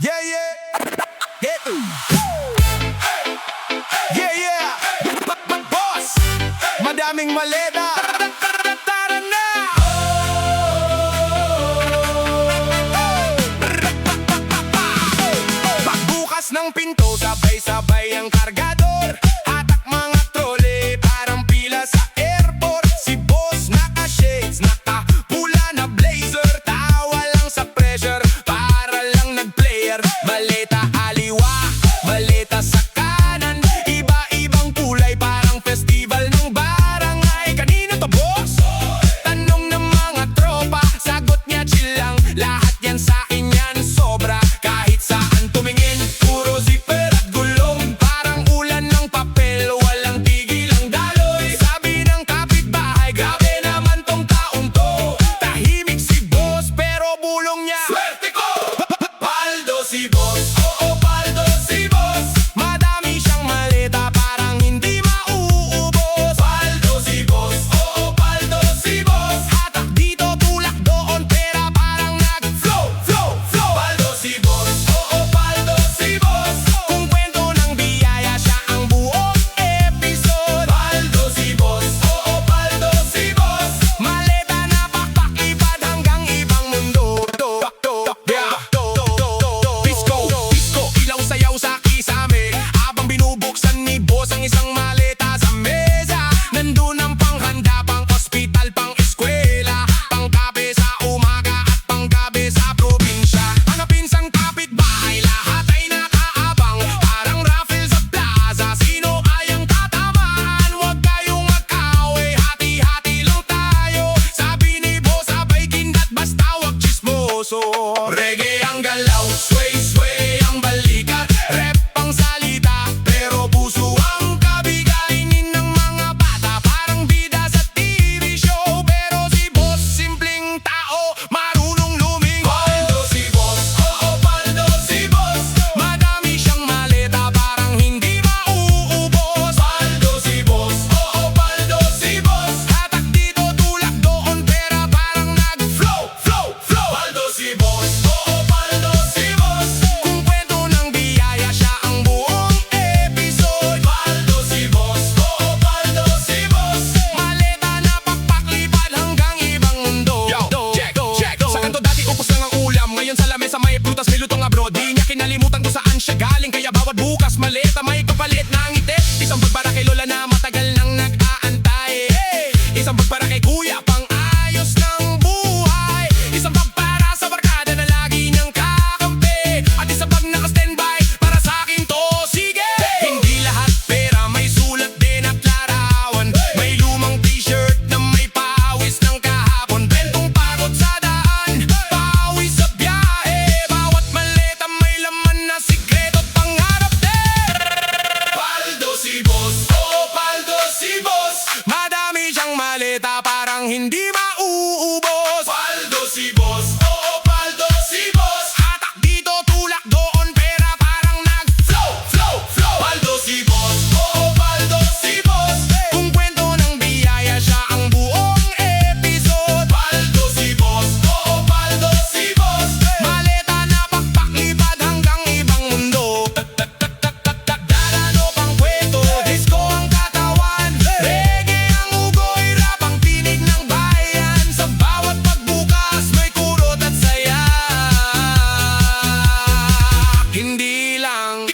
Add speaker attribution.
Speaker 1: Yeah, yeah. Yeah, yeah. Boss, madaming maleta. Tara na. Pagbukas ng pinto, sabay-sabay ang kargador. Hatak mga trole, parang pila sa airport. Si boss naka-shades, naka-pula na blazer. Tawa lang sa pressure, para lang nag-player. Maleta aliwa, maleta sa kanan. Iba-ibang kulay, parang festival ng barangay. Kanino to, boss? Tanong ng mga tropa, sagot niya chill lang. Lahat yan sa akin yan, sobra. Kahit saan tumingin, puro zipper at gulong. Parang ulan ng papel, walang tigil ang daloy. Sabi ng kapitbahay, grabe naman tong taong to. Tahimik si boss, pero bulong niya, swerte ko! Paldo si boss, oo paldo si boss. Madami siyang maleta, parang hindi mauubos. Paldo si boss, oo paldo si boss. Hatak dito, tulak doon, pera parang nag-flow, flow, flow. Paldo si boss, oo paldo si boss. Kung kwento ng biyaya, siya ang buong episode. Paldo si boss, oo paldo si boss. Maleta na pakpak, ipad hanggang ibang mundo. Disco, ilaw sayaw sa kisame. Habang binubuksan ni boss ang isang maleta sa mesa. Nandun ang panghanda, pang ospital, pang eskwela. Pang kape sa umaga at pang gabi sa probinsya. Mga pinsang kapitbahay, lahat ay nakaabang. Parang raffle sa plaza, sino kayang tatamaan? Huwag kayong mag-away, hati-hati lang tayo. Sabi ni boss, sabay kindat, basta wag chismoso. Reggae ang galaw, sway, sway ang balikat. Rap ang salita, pero puso ang kabigainin ng mga bata. Parang bida sa TV show, pero si boss simpleng tao, marunong lumingon. Paldo si boss, oo paldo si boss. Madami siyang maleta, parang hindi mauubos. Paldo si boss, oo paldo si boss. Hatak dito, tulak doon, pera parang nag-flow, flow, flow. Paldo si boss, oo paldo si boss. Kung kwento ng biyaya, siya ang buong episode. Paldo si boss, oo paldo si boss. Maleta na pakpak, lipad hanggang ibang mundo. Yo, check, check. Sa kanto dati upos lang ang ulam. Ngayon sa lamesa may prutas, may lutong abroad. Di niya kinalimutan kung saan siya galing. Kaya bawat bukas maleta may kapalit na ngiti. Isang pagbara kay lola na matagal nang nag-aantay. Isang pagbara kay kuya, pang ayos ng buhay. Isang pagpara sa barkada na lagi niyang kakampi. At isang pag naka-standby, para sa akin to, sige. Hindi lahat pera, may sulat din at larawan. May lumang t-shirt na may pawis ng kahapon. Bentong pagod sa daan, pawis sa biyahe. Bawat maleta may laman na sikreto at pangarap din. Paldo si boss, oo paldo si boss. Madami siyang maleta, parang hindi mauubos. Paldo si boss, oo paldo si boss. Hatak dito, tulak doon, pera parang nag-flow, flow, flow. Paldo si boss, oo paldo si boss. Kung kwento ng biyaya, siya ang buong episode. Paldo si boss, oo paldo si boss. Maleta na pakpak, lipad hanggang ibang mundo. Darano pang kwento, disco ang katawan. Reggae ang ugoy, rap ang tinig ng bayan. Sa bawat pagbukas may kurot at saya. Hindi lang